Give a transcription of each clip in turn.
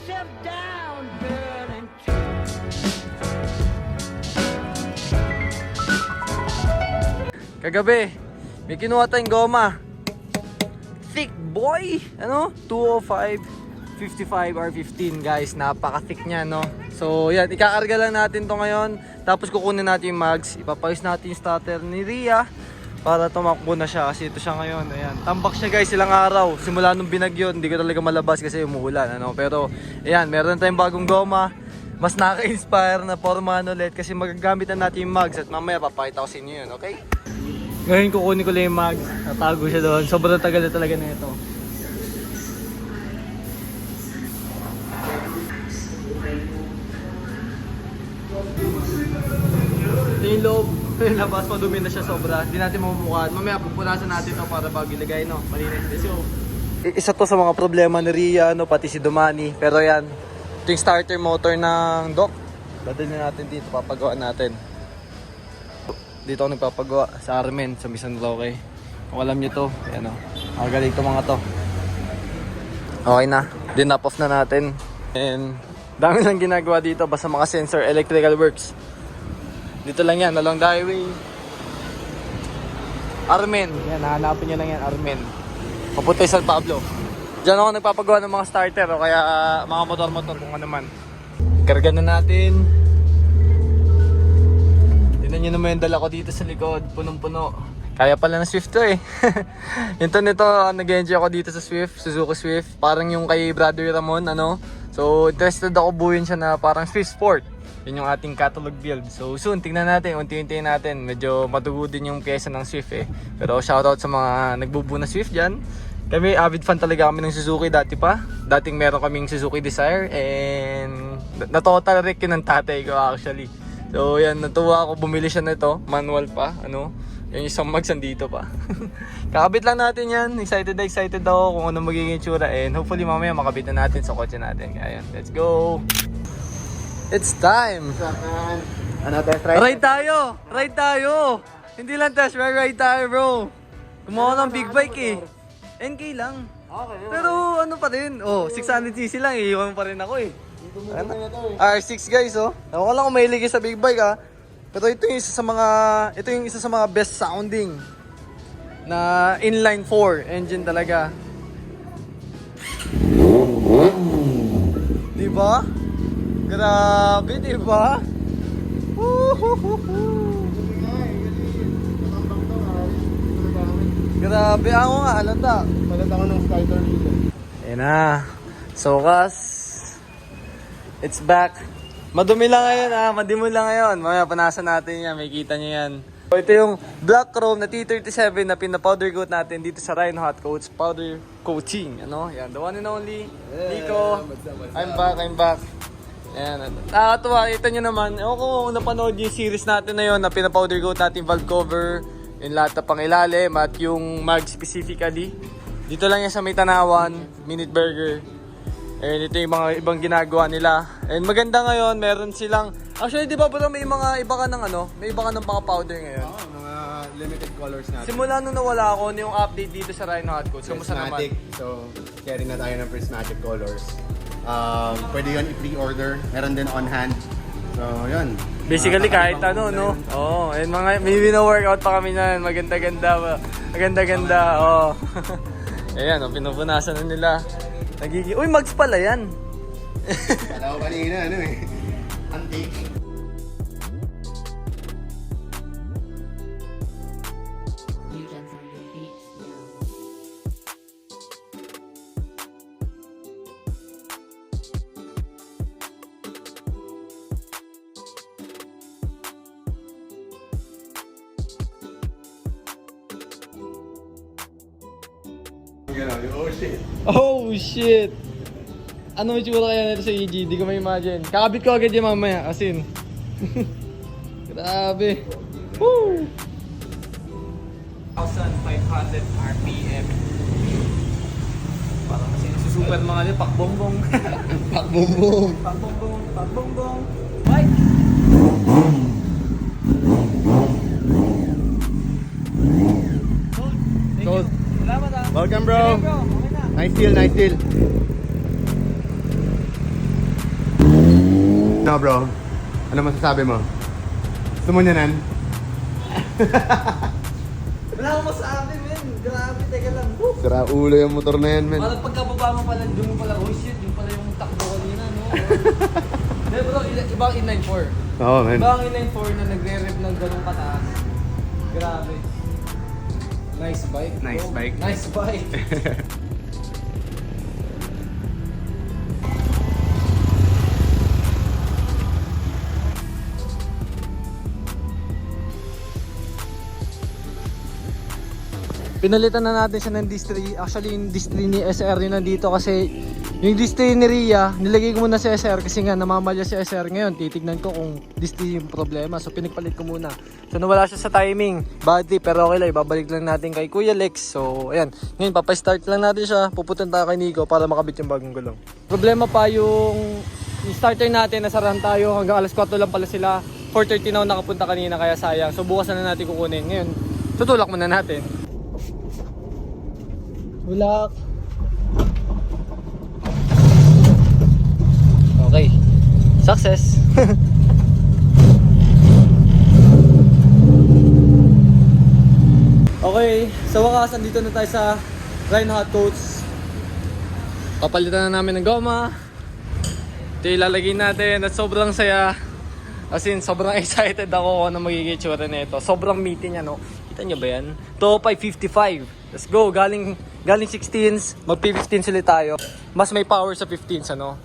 yourself down, girl, and Kagabi, may kinuha tayong goma. Thick boy! Ano? 205, 55 or 15 guys. Napaka-thick niya, no? So, yan. Ikakarga lang natin to ngayon. Tapos kukunin natin yung mags. Ipapayos natin yung starter ni Ria para tumakbo na siya kasi ito siya ngayon. Ayan. Tambak siya guys ilang araw. Simula nung binagyo, hindi ko talaga malabas kasi umuulan. Ano? Pero, ayan. Meron tayong bagong goma. Mas nakaka-inspire na formahan ulit kasi magagamit na natin yung mags at mamaya papakita ko sa inyo yun, okay? Ngayon kukunin ko lang yung mags. Natago siya doon. Sobrang tagal na talaga na ito. Ito yung loob. Yung labas, madumi na siya sobra. Hindi natin mamumukhaan. Mamaya pupunasan natin ito para bago ilagay, no? Malinis. Let's go. Isa to sa mga problema ni Ria, no? Pati si Dumani. Pero yan, ito yung starter motor ng dock. Dadalhin natin dito, papagawa natin. Dito ako nagpapagawa sa Armen, sa Misan Roque. Kung alam nyo to, ayan o. Magaling to mga to. Okay na, dinap off na natin. And dami lang ginagawa dito, basta mga sensor, electrical works. Dito lang yan, along the highway. Armen, yan, hahanapin nyo lang yan, Armen. Papunta San Pablo. Diyan ako nagpapagawa ng mga starter o kaya mga motor-motor kung ano man. Karga na natin. Tignan nyo naman yung dala ko dito sa likod, punong-puno. Kaya pala ng Swift to eh. Nito, nag-enjoy ako dito sa Swift, Suzuki Swift. Parang yung kay Brother Ramon, ano. So, interested ako buuin siya na parang Swift Sport. Yun yung ating catalog build. So, soon, tingnan natin, unti-unti natin. Medyo matugo din yung pyesa ng Swift eh. Pero shoutout sa mga nagbubuo na Swift dyan. Kami, avid fan talaga kami ng Suzuki dati pa. Dating meron kaming Suzuki Desire and na-total wreck yun ng tatay ko actually. So yan, natuwa ako, bumili siya nito, manual pa, ano. Yung isang mags dito pa. Kakabit lang natin yan, excited ako kung ano magiging tsura and hopefully mamaya makabit na natin sa kotse natin. Kaya yan, let's go! It's time! Ano, test ride? Ride tayo! Hindi lang test ride tayo bro. Gumawa ng big bike eh. NK lang. Okay. Pero ano pa rin, 600cc lang, iiwan pa rin ako eh. Ano? R6 guys, oh. Ewan ko lang kung mahilig sa big bike ah. Pero ito yung isa sa mga best sounding na inline 4 engine talaga. Diba? Grabe, diba? Grabe, ako nga, halata. Palit ako ng Skytor dito. Ayan na. Sokas. It's back. Madumi lang ngayon madumi lang ngayon. Mamaya panasan natin yan, may kita nyo yan. So, ito yung black chrome na T37 na pinapowder coat natin dito sa Rhino Hot Coats powder coating. Ano? Yan, the one and only Nico. I'm back. Ayan. Nakakatuwa, kita nyo naman. Ewan ko kung napanood yung series natin na yun na pinapowder coat natin valve cover, yung lahat na pang ilalim at yung mag specifically. Dito lang yan sa may Tanawan, Minute Burger. And ito yung mga ibang ginagawa nila. And maganda ngayon, meron silang... Actually, di ba parang may mga iba ka ng may iba ka ng mga powder ngayon? Oo, mga limited colors natin. Simula nung nawala ako, yung update dito sa Rhino Hot Coats. Kamusta naman? So, carry na tayo ng prismatic colors. Pwede yun i-pre-order. Meron din on hand. So, yun. Basically, kahit ano, no? Oo, and mga, may bina-workout pa kami na maganda-ganda. Maganda-ganda, oo. Ayan, pinupunasan na nila. Uy, mags pala yan. Kala ko kanina, antique. Oh shit! Ano yung tsura kaya nito sa EG? Di ko ma-imagine. Kakabit ko agad yung mamaya, asin. Grabe. Woo! 1,500 RPM. Parang kasi super mga nyo, pakbongbong. Pakbumbong. Pakbongbong. Bike! Gold. Salamat ah. Welcome bro. Okay na. Nice deal. Ano bro? Ano masasabi mo? Gusto mo niyanan? Wala akong masabi, men. Grabe, teka lang. Woo! Sira ulo yung motor na yan, men. Parang pagkababa mo pala, doon mo pala, oh shit, yung pala yung takbo kanina, no? Hindi bro, iba ang inline 4. Oo, men. Iba ang inline 4 na nagre-rev ng ganong kataas. Grabe. Nice bike. Nice bro. bike. Nice bike. Pinalitan na natin siya ng distri. Actually, yung distri ni SR yun nandito kasi yung distri ni Ria, nilagay ko muna sa SR kasi nga namamalya si SR ngayon. Titignan ko kung distri yung problema. So, pinagpalit ko muna. So, nawala siya sa timing. Badly, pero okay lang. Ibabalik lang natin kay Kuya Lex. So, ayan. Ngayon, papastart lang natin siya. Pupuntan tayo kay Nico para makabit yung bagong gulong. Problema pa yung starter natin. Nasarahan tayo. Hanggang alas 4 lang pala sila. 4:30 na ako nakapunta kanina kaya sayang. So, bukas na natin kukunin. Ngayon, tutulak muna natin. Tulak. Okay. Success. Okay. Sa wakas, andito na tayo sa Reinhardt Coats. Papalitan na namin ng goma. Ito ilalagay natin at sobrang saya. As in, sobrang excited ako kung ano magiging itsura nito. Sobrang meaty niya, no? Kita niyo ba yan? To 555. Let's go, galing 16s, mag P15s ulit tayo. Mas may power sa 15s, ano?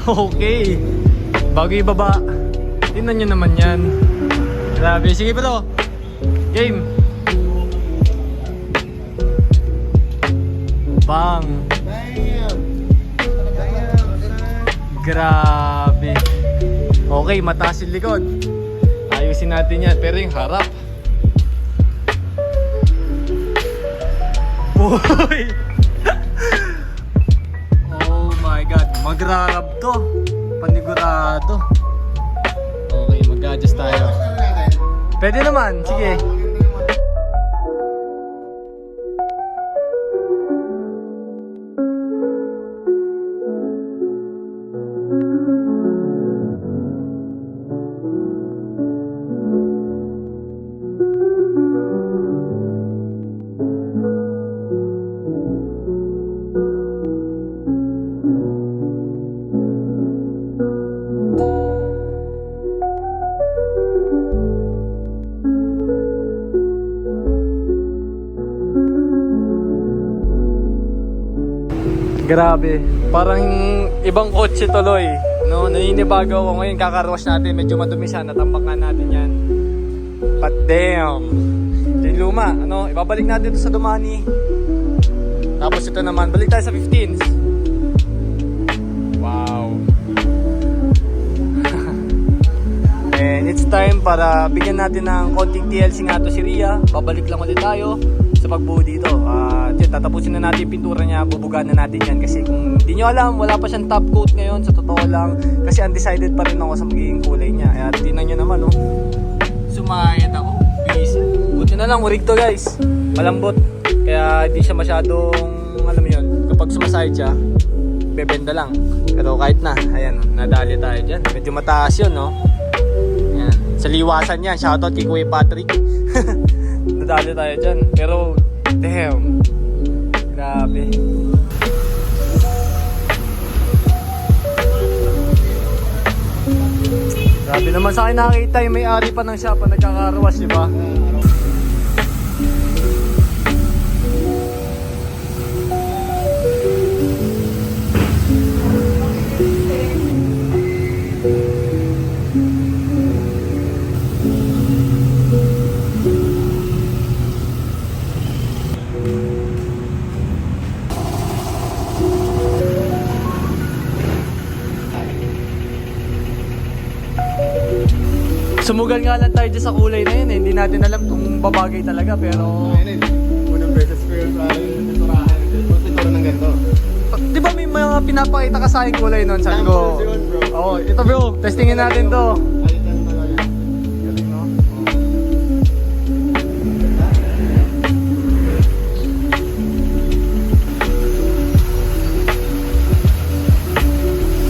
Okay. Bago ibaba. Tingnan nyo naman yan. Grabe. Sige bro. Game. Bang. Grabe. Okay, mataas yung likod. Ayusin natin yan. Pero yung harap. Uy. Oh my god, magrarab to. Panigurado. Okay, mag-adjust tayo. Pwede naman, sige. Grabe, parang ibang kotse tuloy, no? Naninibago ako ngayon, kakarush natin, medyo madumi siya, natambakan natin yan. But damn, yung luma, ano? Ibabalik natin ito sa Dumani. Tapos ito naman, balik tayo sa 15s. Wow. And it's time para bigyan natin ng konting TLC nga to si Ria. Babalik lang ulit tayo sa pagbuo dito. Yun, tatapusin na natin yung pintura niya, bubugaan na natin yan. Kasi kung di nyo alam, wala pa siyang top coat ngayon, sa totoo lang. Kasi undecided pa rin ako sa magiging kulay niya. Kaya tingnan nyo naman, oh. Sumayat ako. Peace. Buti na lang, murig to guys. Malambot. Kaya hindi siya masyadong, alam mo yun, kapag sumasayad siya, bebenda lang. Pero kahit na, ayan, nadali tayo dyan. Medyo mataas yun, no? Ayan. Sa liwasan yan, shoutout kay Kuya Patrick. Nadali tayo dyan. Pero, damn. Grabe. Grabe naman sa akin nakita yung may-ari pa ng shop na nagkakaruwas, di ba? Sumugal nga lang tayo dyan sa kulay na yun eh. Hindi natin alam kung babagay talaga pero... Ayun eh. Unang beses ko yung titurahan. Titura ng ganito. Di ba may mga pinapakita ka sa aking kulay nun? Sabi ko... Samples yun, bro. Oo, ito bro, testingin natin to. Ayun lang talaga. Galing, no?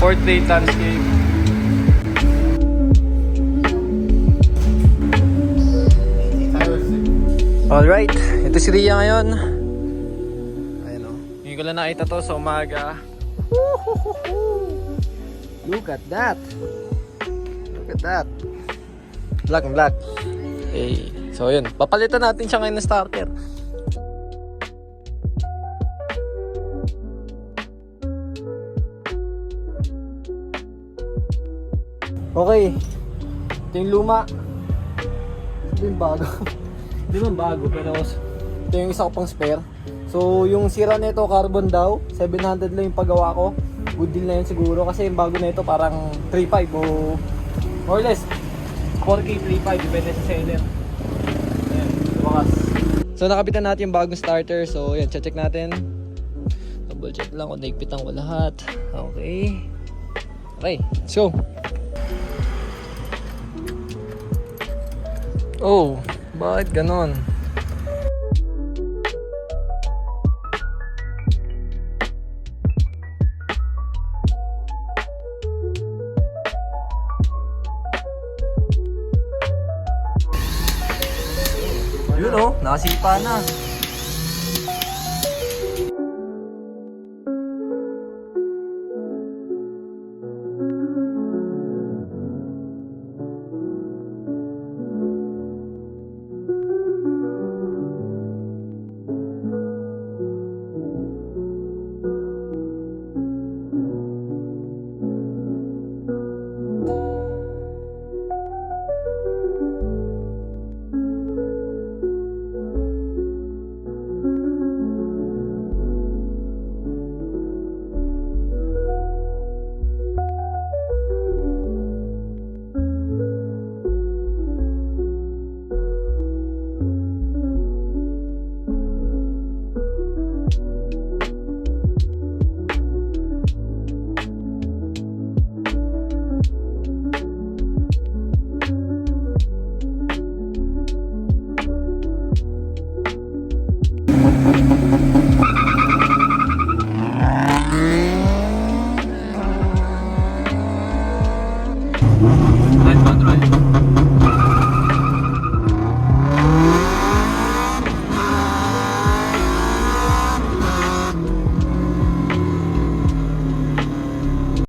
Portrait landscape. Alright, ito si Ria ngayon. Ayun o. Ngayon ko lang nakita to sa umaga. Look at that. Look at that. Black and black. Okay. So yun, papalitan natin siya ngayon ng starter. Okay. Ito yung luma. Ito yung bago. Hindi man bago pero ito yung isa ko pang spare. So yung sira nito carbon daw, 700 lang yung paggawa ko. Good deal na yun siguro kasi yung bago nito parang 3.5 o more or less 4K 3.5 depende sa seller. Ayan, lumakas. So nakapitan natin yung bagong starter. So yan, check natin. Double check lang kung naigpitan ko lahat. Okay. Okay, let's go. Oh, bakit ganon? Yun oh, nakasipa na. Right control.